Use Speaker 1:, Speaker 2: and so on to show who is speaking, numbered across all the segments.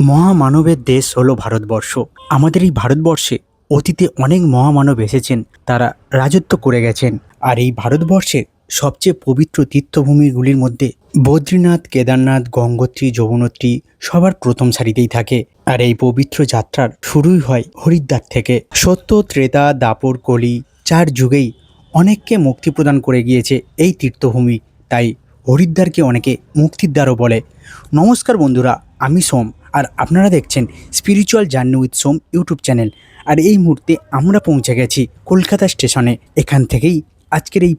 Speaker 1: মহামানবের দেশ হলো ভারতবর্ষ। আমাদের এই ভারতবর্ষে অতীতে অনেক মহামানব এসেছেন, তারা রাজত্ব করে গেছেন। আর এই ভারতবর্ষের সবচেয়ে পবিত্র তীর্থভূমিগুলির মধ্যে বদ্রীনাথ, কেদারনাথ, গঙ্গোত্রী, যমুনোত্রী সবার প্রথম সারিতেই থাকে। আর এই পবিত্র যাত্রার শুরুই হয় হরিদ্বার থেকে। সত্য, ত্রেতা, দাপর, কলি চার যুগেই অনেককে মুক্তি প্রদান করে গিয়েছে এই তীর্থভূমি। তাই হরিদ্বারকে অনেকে মুক্তির দ্বারও বলে। নমস্কার বন্ধুরা, আমি সোম, আর আপনারা দেখছেন spiritual journey with Som YouTube channel. আর এই মুহূর্তে আমরা পৌঁছে গেছি কলকাতা স্টেশনে। এখান থেকেই আজকের এই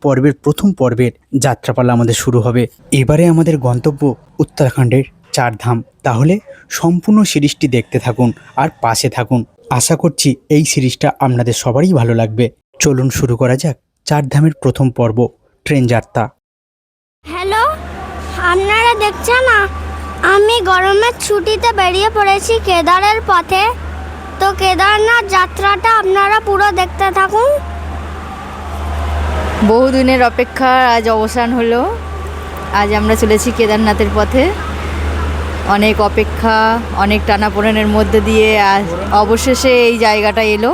Speaker 1: প্রথম পর্বের যাত্রাপালা আমাদের শুরু হবে। এবারে আমাদের গন্তব্য উত্তরাখণ্ডের চারধাম। তাহলে সম্পূর্ণ সিরিজটি দেখতে থাকুন আর পাশে থাকুন। আশা করছি এই সিরিজটা আপনাদের সবারই ভালো লাগবে। চলুন শুরু করা যাক চারধামের প্রথম পর্ব, ট্রেন যাত্রা।
Speaker 2: হ্যালো, আপনারা দেখছেন না, আমি গরমের ছুটিতে বেরিয়ে পড়েছি কেদারের পথে। তো কেদারনাথ যাত্রাটা আপনারা পুরো দেখতে থাকুন।
Speaker 3: বহুদিনের অপেক্ষার আজ অবসান হলো। আজ আমরা চলেছি কেদারনাথের পথে। অনেক অপেক্ষা, অনেক টানাপোড়েনের মধ্যে দিয়ে আজ অবশেষে এই জায়গাটা এলো।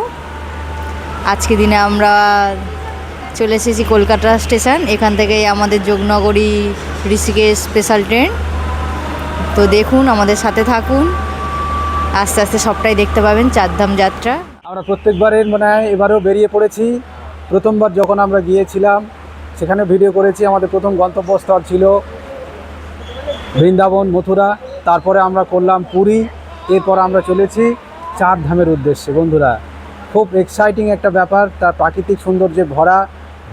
Speaker 3: আজকে দিনে আমরা চলে এসেছি কলকাতা স্টেশন। এখান থেকেই আমাদের যোগনগরী ঋষিকেশ স্পেশাল ট্রেন। তো দেখুন, আমাদের সাথে থাকুন, আস্তে আস্তে সবটাই দেখতে পাবেন চারধাম যাত্রা।
Speaker 4: আমরা প্রত্যেকবারের মনে হয় এবারেও বেরিয়ে পড়েছি। প্রথমবার যখন আমরা গিয়েছিলাম সেখানে ভিডিও করেছি। আমাদের প্রথম গন্তব্যস্থল ছিল বৃন্দাবন, মথুরা। তারপরে আমরা করলাম পুরী। এরপর আমরা চলেছি চারধামের উদ্দেশ্যে। বন্ধুরা, খুব এক্সাইটিং একটা ব্যাপার। তার প্রাকৃতিক সৌন্দর্যে ভরা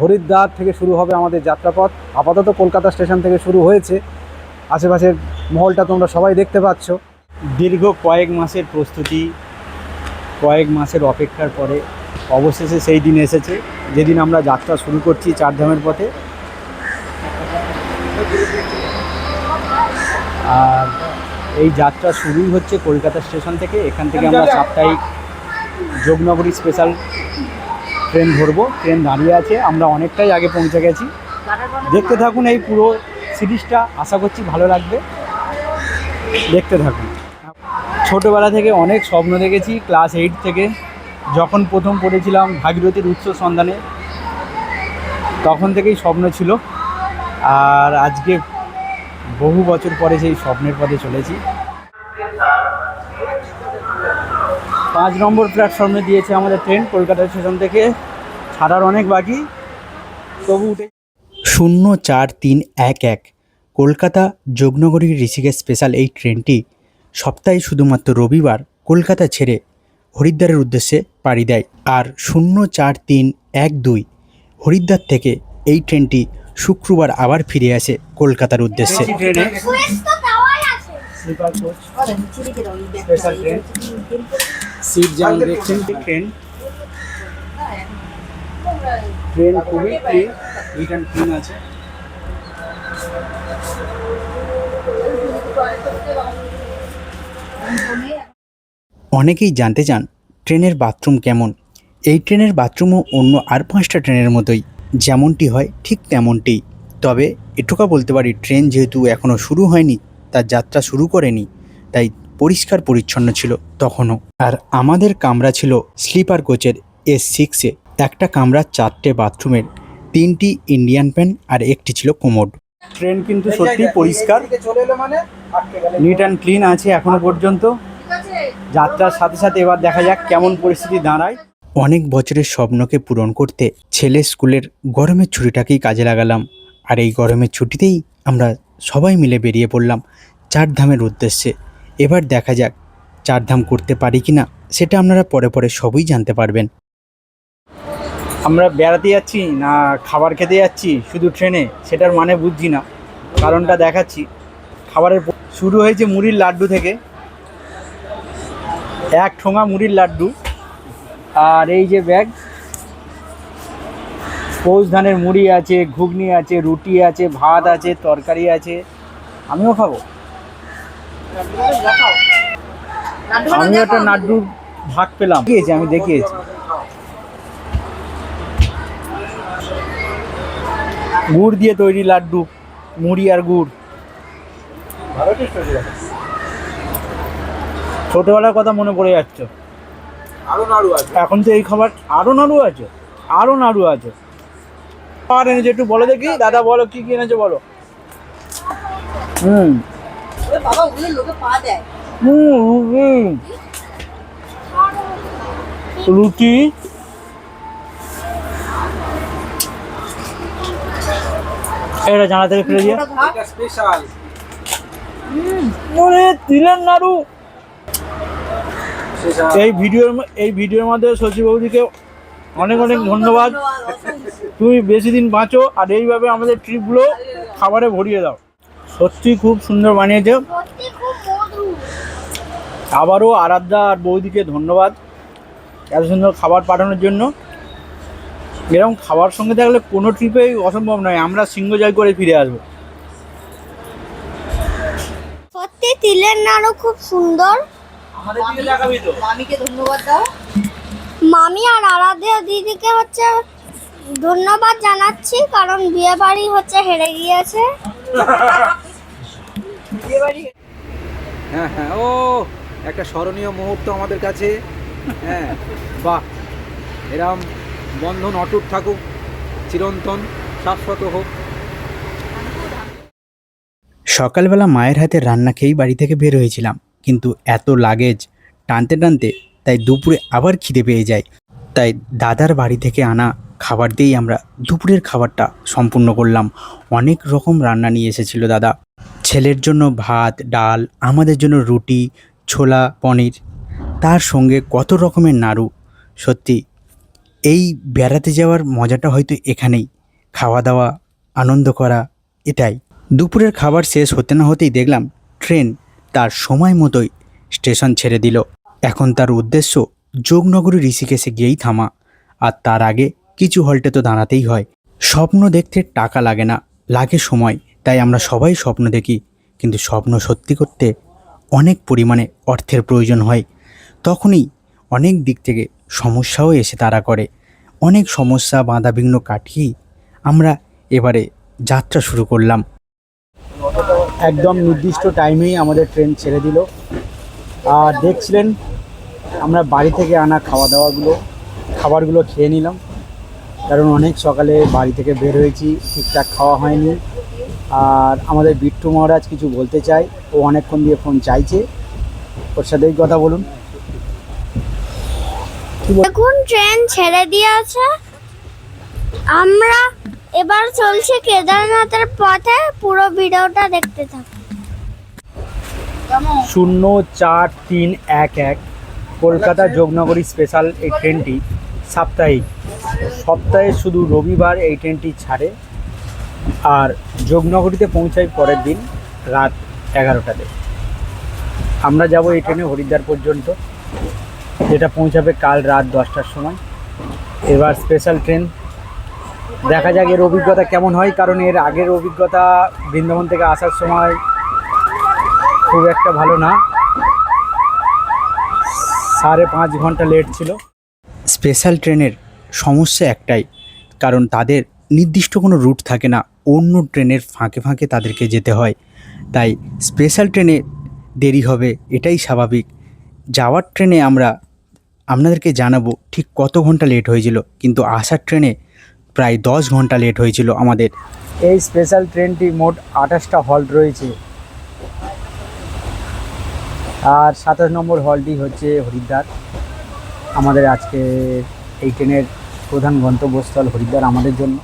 Speaker 4: হরিদ্বার থেকে শুরু হবে আমাদের যাত্রাপথ। আপাতত কলকাতা স্টেশন থেকে শুরু হয়েছে। আশেপাশের মহলটা তোমরা সবাই দেখতে পাচ্ছ।
Speaker 1: দীর্ঘ কয়েক মাসের প্রস্তুতি, কয়েক মাসের অপেক্ষার পরে অবশেষে সেই দিন এসেছে যেদিন আমরা যাত্রা শুরু করছি চারধামের পথে। আর এই যাত্রা শুরুই হচ্ছে কলকাতা স্টেশন থেকে। এখান থেকে আমরা সাপ্তাহিক যোগনগরী স্পেশাল ট্রেন ধরবো। ট্রেন দাঁড়িয়ে আছে, আমরা অনেকটাই আগে পৌঁছে গেছি। দেখতে থাকুন এই পুরো সিরিজটা, আশা করছি ভালো লাগবে। দেখতে থাকুন। ছোটোবেলা থেকে অনেক স্বপ্ন দেখেছি। ক্লাস 8 থেকে যখন প্রথম পড়েছিলাম ভাগীরথীর উৎস সন্ধানে, তখন থেকেই স্বপ্ন ছিল। আর আজকে বহু বছর পরে সেই স্বপ্নের পথে চলেছি। 5 নম্বর প্ল্যাটফর্মে দিয়েছে আমাদের ট্রেন কলকাতা স্টেশন থেকে। ছাড়ার অনেক বাকি, তবু উঠে 04311 কলকাতা যোগনগরী ঋষিকেশ স্পেশাল। এই ট্রেনটি সপ্তাহে শুধুমাত্র রবিবার কলকাতা ছেড়ে হরিদ্বারের উদ্দেশ্যে পাড়ি দেয়। আর 04312 হরিদ্বার থেকে এই ট্রেনটি শুক্রবার আবার ফিরে আসে কলকাতার উদ্দেশ্যে। সিট যেমন দেখছেন, ট্রেন খুবই রিটার্ন ক্লিন আছে। অনেকেই জানতে চান ট্রেনের বাথরুম কেমন। এই ট্রেনের বাথরুমও অন্য আর 5টা ট্রেনের মতোই, যেমনটি হয় ঠিক তেমনটিই। তবে এটুকু বলতে পারি, ট্রেন যেহেতু এখনও শুরু হয়নি, তার যাত্রা শুরু করেনি, তাই পরিষ্কার পরিচ্ছন্ন ছিল তখনও। আর আমাদের কামরা ছিল স্লিপার কোচের S6-এ। একটা কামরার 4টে বাথরুমের, 3টি ইন্ডিয়ান প্যান আর একটি ছিল কোমোড। ট্রেন কিন্তু সত্যি পরিষ্কার, নিট অ্যান্ড ক্লিন আছে এখনো পর্যন্ত। যাত্রার সাথে সাথে এবার দেখা যাক কেমন পরিস্থিতি দাঁড়ায়। অনেক বছরের স্বপ্নকে পূরণ করতে ছেলে স্কুলের গরমের ছুটিটাকেই কাজে লাগালাম। আর এই গরমের ছুটিতেই আমরা সবাই মিলে বেরিয়ে পড়লাম চারধামের উদ্দেশ্যে। এবার দেখা যাক চারধাম করতে পারি কি না, সেটা আপনারা পরে পরে সবই জানতে পারবেন। আমরা বেড়াতে যাচ্ছি না খাবার খেতে যাচ্ছি শুধু ট্রেনে, সেটার মানে বুঝছি না। কারণটা দেখাচ্ছি। খাবারের শুরু হয়েছে মুড়ির লাড্ডু থেকে, এক ঠোঙা মুড়ির লাড্ডু। আর এই যে ব্যাগ, পৌষ ধানের মুড়ি আছে, ঘুগনি আছে, রুটি আছে, ভাত আছে, তরকারি আছে। আমিও খাবো। আমিও একটা লাড্ডুর ভাগ পেলাম, আমি দেখিয়েছি। গুড় দিয়ে তৈরি লাড্ডু, মুড়ি আর গুড়। ছোটবেলার কথা মনে পড়ে যাচ্ছে।
Speaker 4: আরো নাড়ু আছে।
Speaker 1: এখন তো এই খাবার আরো নাড়ু আছে, আরো নাড়ু আছে। আর এনেছে একটু বলো দেখি, দাদা বলো কি কি এনেছে বলো। হুম
Speaker 3: বাবা ওগুলো লোকে পা দেয়।
Speaker 1: রুটি, এটা জানা থেকে ফেলে দিয়ে
Speaker 4: এটা স্পেশাল।
Speaker 1: তিলের নাড়ু।
Speaker 4: স্পেশাল।
Speaker 1: এই ভিডিওর মধ্যে শশী বৌদিকে অনেক অনেক ধন্যবাদ। তুমি বেশি দিন বাঁচো আর এইভাবে আমাদের ট্রিপগুলো খাবারে ভরিয়ে দাও। সত্যি খুব সুন্দর বানিয়েছে।
Speaker 2: সত্যি খুব মধু।
Speaker 1: আবারও আরাধ্যা আর বৌদিকে ধন্যবাদ এত সুন্দর খাবার পাঠানোর জন্য। এরকম খাবার সঙ্গে থাকলে কোনো ট্রিপেই অসম্ভব নয়, আমরা সিংহ জয় করে ফিরে আসবো।
Speaker 2: সত্যি তিলের নাড়ু খুব সুন্দর।
Speaker 1: আমাদের দিকে দেখাবি তো।
Speaker 3: মামিকে ধন্যবাদ দাও।
Speaker 2: মামি আর আরাধ্যা দিদিকে হচ্ছে ধন্যবাদ জানাচ্ছি, কারণ বিয়ে বাড়ি হচ্ছে হেরে গিয়েছে।
Speaker 4: হ্যাঁ হ্যাঁ, ও একটা স্মরণীয় মুহূর্ত আমাদের কাছে। হ্যাঁ বাহ, এরম বন্ধন অটুট থাকুক, চিরন্তন শাশ্বত হোক।
Speaker 1: সকালবেলা মায়ের হাতে রান্না খেয়েই বাড়ি থেকে বের হয়েছিলাম, কিন্তু এত লাগেজ টানতে টানতে তাই দুপুরে আবার খিদে পেয়ে যায়। তাই দাদার বাড়ি থেকে আনা খাবার দিয়েই আমরা দুপুরের খাবারটা সম্পূর্ণ করলাম। অনেক রকম রান্না নিয়ে এসেছিল দাদা। ছেলের জন্য ভাত, ডাল, আমাদের জন্য রুটি, ছোলা, পনির, তার সঙ্গে কত রকমের নাড়ু। সত্যি এই বেড়াতে যাওয়ার মজাটা হয়তো এখানেই, খাওয়া দাওয়া, আনন্দ করা, এটাই। দুপুরের খাবার শেষ হতে না হতেই দেখলাম ট্রেন তার সময় মতোই স্টেশন ছেড়ে দিল। এখন তার উদ্দেশ্য যোগনগরী ঋষিকেশে গিয়েই থামা, আর তার আগে কিছু হল্টে তো দাঁড়াতেই হয়। স্বপ্ন দেখতে টাকা লাগে না, লাগে সময়। তাই আমরা সবাই স্বপ্ন দেখি, কিন্তু স্বপ্ন সত্যি করতে অনেক পরিমাণে অর্থের প্রয়োজন হয়। তখনই অনেক দিক থেকে সমস্যাও এসে তাড়া করে। অনেক সমস্যা বাধাবিঘ্ন কাটিয়েই আমরা এবারে যাত্রা শুরু করলাম। একদম নির্দিষ্ট টাইমেই আমাদের ট্রেন ছেড়ে দিল। আর দেখছিলেন আমরা বাড়ি থেকে আনা খাবারগুলো খেয়ে নিলাম, কারণ অনেক সকালে বাড়ি থেকে বের হয়েছি, ঠিকঠাক খাওয়া হয়নি। আর আমাদের বিট্টু মহারাজ কিছু বলতে চাই, ও অনেকক্ষণ দিয়ে ফোন চাইছে, ওর সাথেই কথা বলুন।
Speaker 2: দেখুন ট্রেন ছেড়ে দিয়েছে, আমরা এবার চলছি কেদারনাথের পথে। পুরো ভিডিওটা দেখতে থাকুন।
Speaker 1: 04311 কলকাতা যোগনগরী স্পেশাল এই ট্রেনটি সাপ্তাহিক, সপ্তাহে শুধু রবিবার এই ট্রেনটি ছাড়ে। আর যোগনগরীতে পৌঁছাই পরের দিন রাত 11টাতে। আমরা যাব এই ট্রেনে হরিদ্বার পর্যন্ত, যেটা পৌঁছাবে কাল রাত 10টার সময়। এবার স্পেশাল ট্রেন, দেখা যাক এর অভিজ্ঞতা কেমন হয়, কারণ এর আগের অভিজ্ঞতা বৃন্দাবন থেকে আসার সময় খুব একটা ভালো না, 5.5 ঘন্টা লেট ছিল। স্পেশাল ট্রেনের সমস্যা একটাই, কারণ তাদের নির্দিষ্ট কোনো রুট থাকে না, অন্য ট্রেনের ফাঁকে ফাঁকে তাদেরকে যেতে হয়। তাই স্পেশাল ট্রেনে দেরি হবে, এটাই স্বাভাবিক। যাওয়ার ট্রেনে আমরা আপনাদেরকে জানাবো ঠিক কত ঘন্টা লেট হয়েছিল, কিন্তু আসার ট্রেনে প্রায় 10 ঘন্টা লেট হয়েছিল আমাদের। এই স্পেশাল ট্রেনটি মোট 28টা হল্ট রয়েছে, আর 27 নম্বর হলটি হচ্ছে হরিদ্বার। আমাদের আজকে এই ট্রেনের প্রধান গন্তব্যস্থল হরিদ্বার আমাদের জন্য।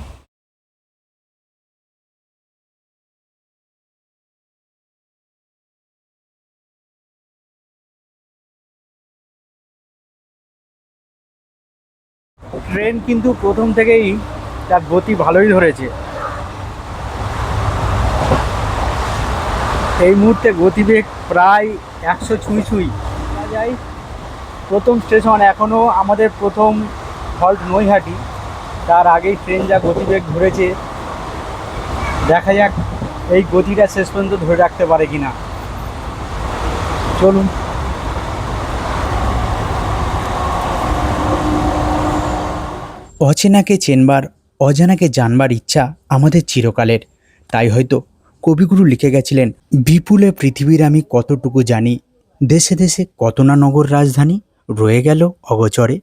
Speaker 1: ট্রেন কিন্তু প্রথম থেকেই তার গতি ভালোই ধরেছে। এই মুহূর্তে গতিবেগ প্রায় 100 ছুঁই যায়। প্রথম স্টেশন, এখনও আমাদের প্রথম হল্ট নৈহাটি, তার আগেই ট্রেন যা গতিবেগ ধরেছে, দেখা যাক এই গতিটা শেষ পর্যন্ত ধরে রাখতে পারে কিনা। চলুন। অচেনাকে চেনবার, অজানাকে জানবার ইচ্ছা আমাদের চিরকালের। তাই হয়তো কবিগুরু লিখে গেছিলেন, বিপুলে পৃথিবীর আমি কতটুকু জানি, দেশে দেশে কত না নগর রাজধানী রয়ে গেল অগোচরে।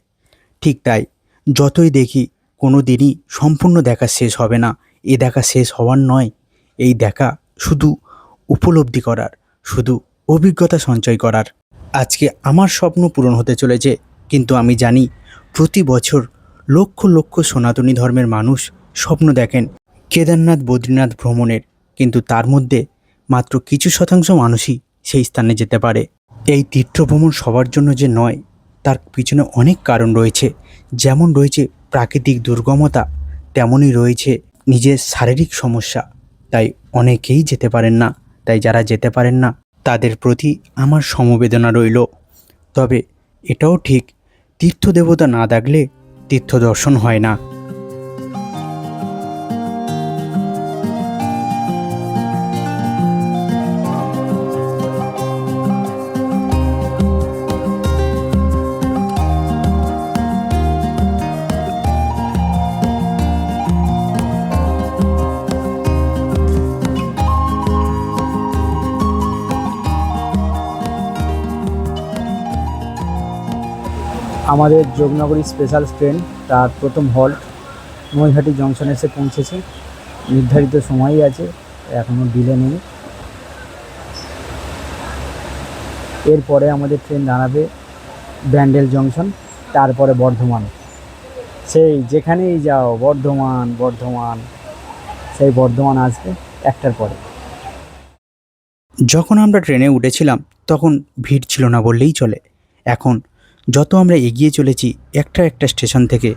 Speaker 1: ঠিক তাই, যতই দেখি কোনো দিনই সম্পূর্ণ দেখা শেষ হবে না। এ দেখা শেষ হওয়ার নয়, এই দেখা শুধু উপলব্ধি করার, শুধু অভিজ্ঞতা সঞ্চয় করার। আজকে আমার স্বপ্ন পূরণ হতে চলেছে, কিন্তু আমি জানি প্রতি বছর লক্ষ লক্ষ সনাতনী ধর্মের মানুষ স্বপ্ন দেখেন কেদারনাথ বদ্রীনাথ ভ্রমণের, কিন্তু তার মধ্যে মাত্র কিছু শতাংশ মানুষই সেই স্থানে যেতে পারে। এই তীর্থভ্রমণ সবার জন্য যে নয়, তার পিছনে অনেক কারণ রয়েছে। যেমন রয়েছে প্রাকৃতিক দুর্গমতা, তেমনই রয়েছে নিজের শারীরিক সমস্যা। তাই অনেকেই যেতে পারেন না। তাই যারা যেতে পারেন না তাদের প্রতি আমার সমবেদনা রইল। তবে এটাও ঠিক, তীর্থদেবতা না দেখলে তীর্থ দর্শন হয় না।
Speaker 4: আমাদের যোগনগরী স্পেশাল ট্রেন তার প্রথম হল্ট নৈহাটি জংশনে এসে পৌঁছেছে। নির্ধারিত সময়ই আছে, এখনও ডিলে নেই। এরপরে আমাদের ট্রেন দাঁড়াবে ব্যান্ডেল জংশন, তারপরে বর্ধমান। সেই যেখানেই যাও বর্ধমান বর্ধমান, সেই বর্ধমান আসবে একটার পরে।
Speaker 1: যখন আমরা ট্রেনে উঠেছিলাম তখন ভিড় ছিল না বললেই চলে। এখন যত আমরা এগিয়ে চলেছি, একটা একটা স্টেশন থেকে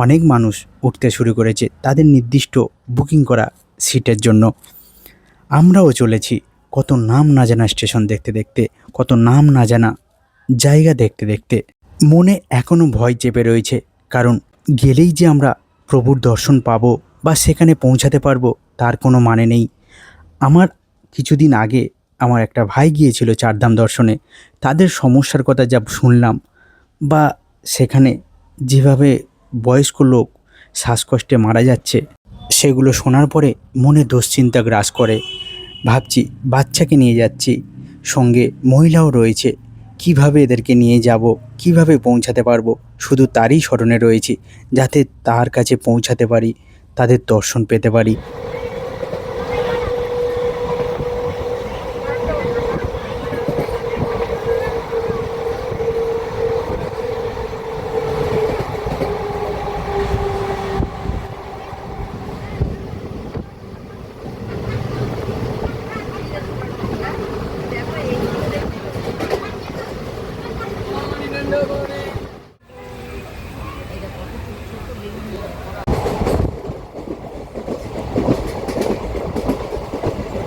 Speaker 1: অনেক মানুষ উঠতে শুরু করেছে তাদের নির্দিষ্ট বুকিং করা সিটের জন্য। আমরাও চলেছি কত নাম না জানা স্টেশন দেখতে দেখতে, কত নাম না জানা জায়গা দেখতে দেখতে। মনে এখনও ভয় চেপে রয়েছে, কারণ গেলেই যে আমরা প্রভুর দর্শন পাবো বা সেখানে পৌঁছাতে পারবো তার কোনো মানে নেই। আমার কিছুদিন আগে আমার একটা ভাই গিয়েছিল চারধাম দর্শনে। তাদের সমস্যার কথা যা শুনলাম, বা সেখানে যেভাবে বয়স্ক লোক শ্বাসকষ্টে মারা যাচ্ছে, সেগুলো শোনার পরে মনে দুশ্চিন্তা গ্রাস করে। ভাবছি বাচ্চাকে নিয়ে যাচ্ছি, সঙ্গে মহিলাও রয়েছে, কিভাবে এদেরকে নিয়ে যাব, কিভাবে পৌঁছাতে পারবো, শুধু তারই স্মরণে রয়েছি যাতে তার কাছে পৌঁছাতে পারি, তাদের দর্শন পেতে পারি।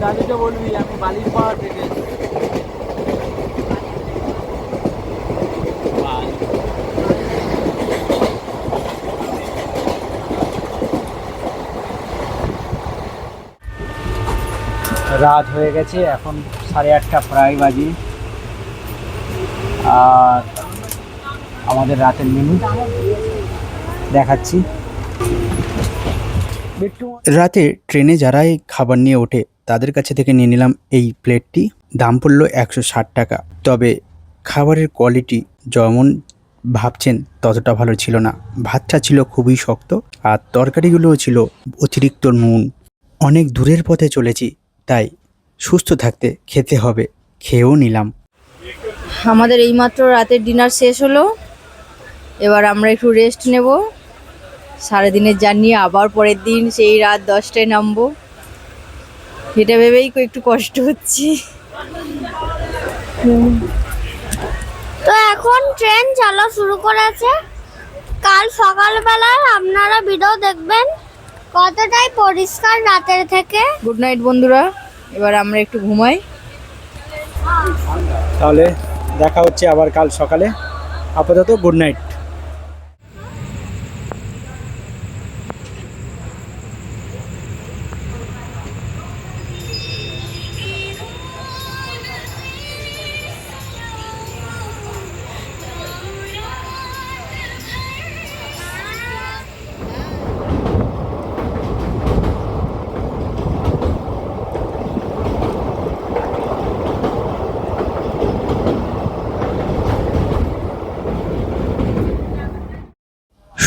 Speaker 4: দাদুকে বলবি আমি বালির পাহাড় থেকে রাত হয়ে গেছে, এখন 8:30 প্রায় বাজে। আর আমাদের রাতের মেনু দেখাচ্ছি।
Speaker 1: রাতে ট্রেনে যারাই খাবার নিয়ে ওঠে তাদের কাছে থেকে নিয়ে নিলাম এই প্লেটটি। দাম পড়লো 160 টাকা। তবে খাবারের কোয়ালিটি যেমন ভাবছেন ততটা ভালো ছিল না। ভাতটা ছিল খুবই শক্ত, আর তরকারিগুলোও ছিল অতিরিক্ত নুন। অনেক দূরের পথে চলেছি, তাই সুস্থ থাকতে খেতে হবে, খেয়েও নিলাম।
Speaker 3: আমাদের এইমাত্র রাতের ডিনার শেষ হলো, এবার আমরা একটু রেস্ট নেব। সারাদিনের জার্নি, আবার পরের দিন সেই রাত 10টায় নামবো। এটা ভেবেই একটু কষ্ট হচ্ছে।
Speaker 2: তো এখন ট্রেন চলা শুরু করেছে। কাল সকালবেলায় আপনারা ভিডিও দেখবেন কতটাই পরিষ্কার রাতের থেকে।
Speaker 3: গুড নাইট বন্ধুরা, এবার আমরা একটু ঘুমাই।
Speaker 4: তাহলে দেখা হচ্ছে আবার কাল সকালে। আপাতত গুড নাইট।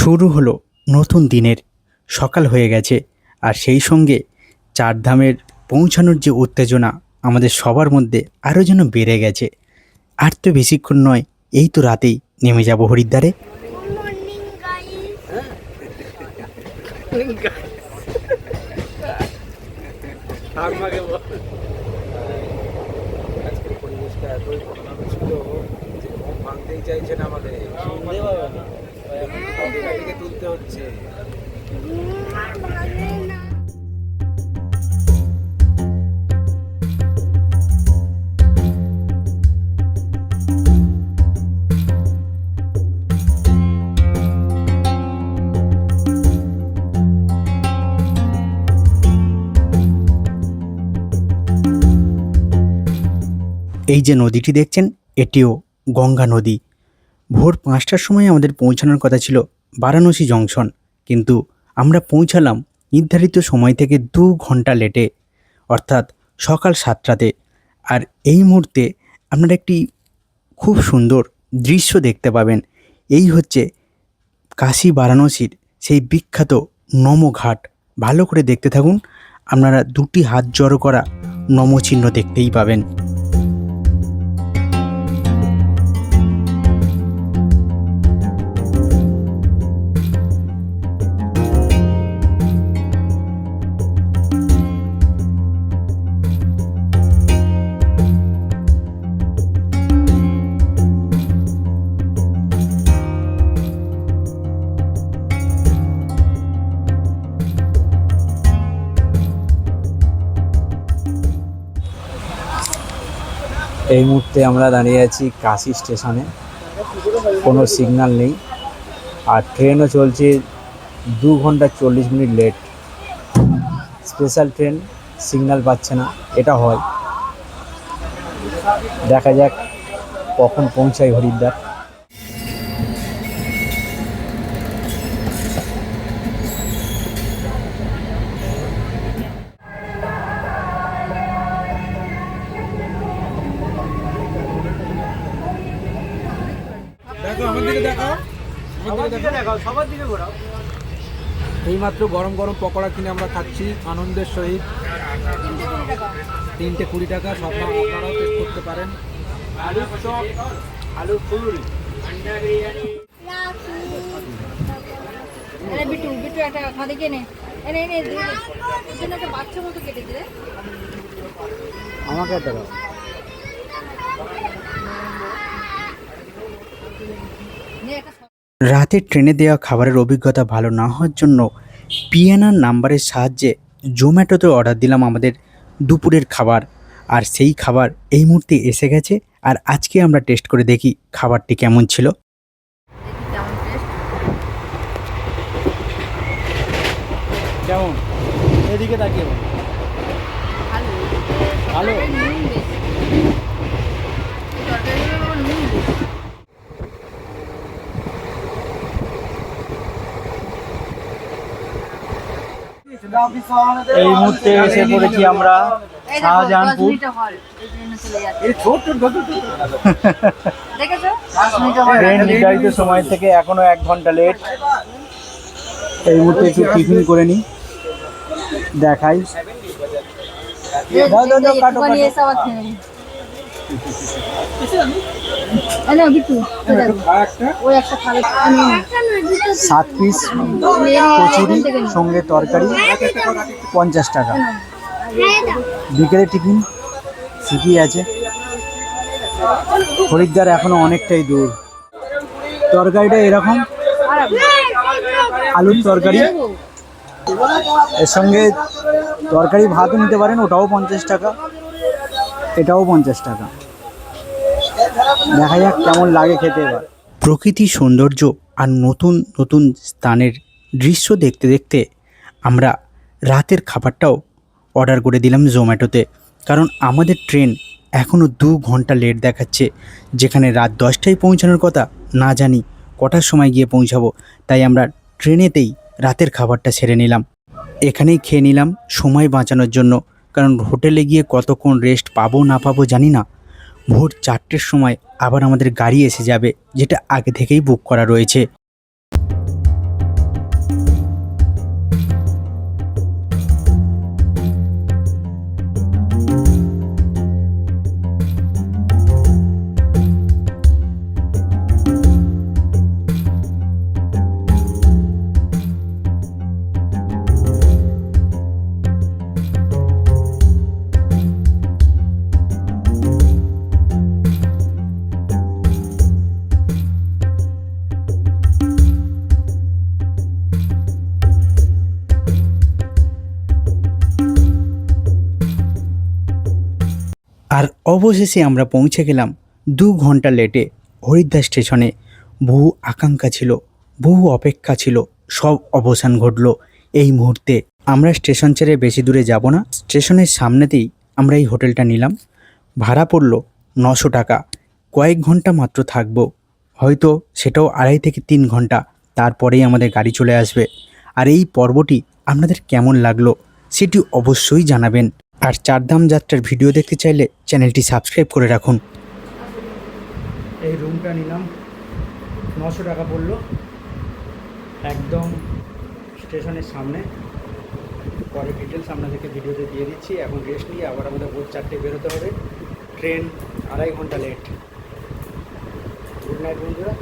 Speaker 1: শুরু হলো নতুন দিনের সকাল হয়ে গেছে, আর সেই সঙ্গে চারধামের পৌঁছানোর যে উত্তেজনা আমাদের সবার মধ্যে আরও যেন বেড়ে গেছে। আর তো বেশিক্ষণ নয়, এই তো রাতেই নেমে যাব হরিদ্বারে।
Speaker 2: Good morning guys.
Speaker 4: আজকের পরিবেশটা এতই মনোরম ছিল যে ঘুম ভাঙতেই চাইছে না আমাদের। থেকে তুলতে হচ্ছে।
Speaker 2: ঘুম আর ভাঙে না।
Speaker 1: এই যে নদীটি দেখছেন, এটিও গঙ্গা নদী। ভোর 5টার সময় আমাদের পৌঁছানোর কথা ছিল বারাণসী জংশন, কিন্তু আমরা পৌঁছালাম নির্ধারিত সময় থেকে 2 ঘন্টা লেটে, অর্থাৎ সকাল 7টাতে। আর এই মুহূর্তে আপনারা একটি খুব সুন্দর দৃশ্য দেখতে পাবেন। এই হচ্ছে কাশী বারাণসীর সেই বিখ্যাত নমঘাট। ভালো করে দেখতে থাকুন, আপনারা 2টি হাত জড়ো করা নমচিহ্ন দেখতেই পাবেন।
Speaker 4: এই মুহূর্তে আমরা দাঁড়িয়ে আছি কাশী স্টেশনে। কোনো সিগন্যাল নেই, আর ট্রেনও চলছে 2 ঘন্টা 40 minute late. Special train, signal পাচ্ছে না, এটা হয়। দেখা যাক কখন পৌঁছাই হরিদ্বার। এইমাত্র গরম গরম পকোড়া কিনে আমরা খাচ্ছি আনন্দের সহিত। 3টে 20 টাকা। সব আপনারাও টেস্ট করতে পারেন। আলুর চপ, আলুর ফুল।
Speaker 3: বিটু বিটু একটা খাদি কেনে এনে এনে জন্য একটা বাচ্চা মতো কেটে দে।
Speaker 4: আমাকে একটা দাও।
Speaker 1: রাতের ট্রেনে দেওয়া খাবারের অভিজ্ঞতা ভালো না হওয়ার জন্য পিএনআর নাম্বারের সাহায্যে জোম্যাটোতে অর্ডার দিলাম আমাদের দুপুরের খাবার। আর সেই খাবার এই মুহূর্তে এসে গেছে, আর আজকে আমরা টেস্ট করে দেখি খাবারটি কেমন ছিল।
Speaker 4: কেমন? এদিকে তাকিয়ে বল। ভালো। এই মুহূর্তে এসে পড়েছি আমরা শাহজাহানপুর। ট্রেন নির্ধারিত সময় থেকে এখনো 1 ঘন্টা লেট। এই মুহূর্তে একটু টিফিন করে নিই, দেখাই। দাও দাও দাও, কাটো কাটো। 7 পিস কচুরি সঙ্গে তরকারি, 50 টাকা। বিকেলে টিফিন ঠিকই আছে। হরিদ্বার এখনো অনেকটাই দূর। তরকারিটা এরকম, আলুর তরকারি, এর সঙ্গে তরকারি ভাতও নিতে পারেন, ওটাও 50 টাকা, এটাও 50 টাকা। দেখা যাক কেমন লাগে খেতে এবার।
Speaker 1: প্রকৃতির সৌন্দর্য আর নতুন নতুন স্থানের দৃশ্য দেখতে দেখতে আমরা রাতের খাবারটাও অর্ডার করে দিলাম জোম্যাটোতে, কারণ আমাদের ট্রেন এখনও 2 ঘন্টা লেট দেখাচ্ছে। যেখানে রাত 10টায় পৌঁছানোর কথা, না জানি কটার সময় গিয়ে পৌঁছাবো। তাই আমরা ট্রেনেতেই রাতের খাবারটা সেরে নিলাম। এখানেই খেয়ে নিলাম সময় বাঁচানোর জন্য, কারণ হোটেলে গিয়ে কতক্ষণ রেস্ট পাবো না পাবো জানি না। ভোর 4টের সময় আবার আমাদের গাড়ি এসে যাবে, যেটা আগে থেকেই বুক করা রয়েছে। অবশেষে আমরা পৌঁছে গেলাম 2 ঘন্টা লেটে হরিদ্বার স্টেশনে। বহু আকাঙ্ক্ষা ছিল, বহু অপেক্ষা ছিল, সব অবসান ঘটল এই মুহূর্তে। আমরা স্টেশন ছেড়ে বেশি দূরে যাব না, স্টেশনের সামনেতেই আমরা এই হোটেলটা নিলাম। ভাড়া পড়ল 900 টাকা। কয়েক ঘন্টা মাত্র থাকবো, হয়তো সেটাও 2.5 থেকে 3 ঘন্টা, তারপরেই আমাদের গাড়ি চলে আসবে। আর এই পর্বটি আপনাদের কেমন লাগলো সেটি অবশ্যই জানাবেন। আর চারধাম যাত্রার ভিডিও দেখতে চাইলে চ্যানেলটি সাবস্ক্রাইব করে রাখুন। এই রুমটা নিলাম, 900 টাকা পড়লো, একদম স্টেশনের সামনে। পরে ডিটেলস আপনাদেরকে ভিডিওতে দিয়ে দিচ্ছি। এখন রেস্ট নিয়ে আবার আমাদের ভোর 4টে বেরোতে হবে, ট্রেন 2.5 ঘন্টা লেট। গুড নাইট বন্ধুরা।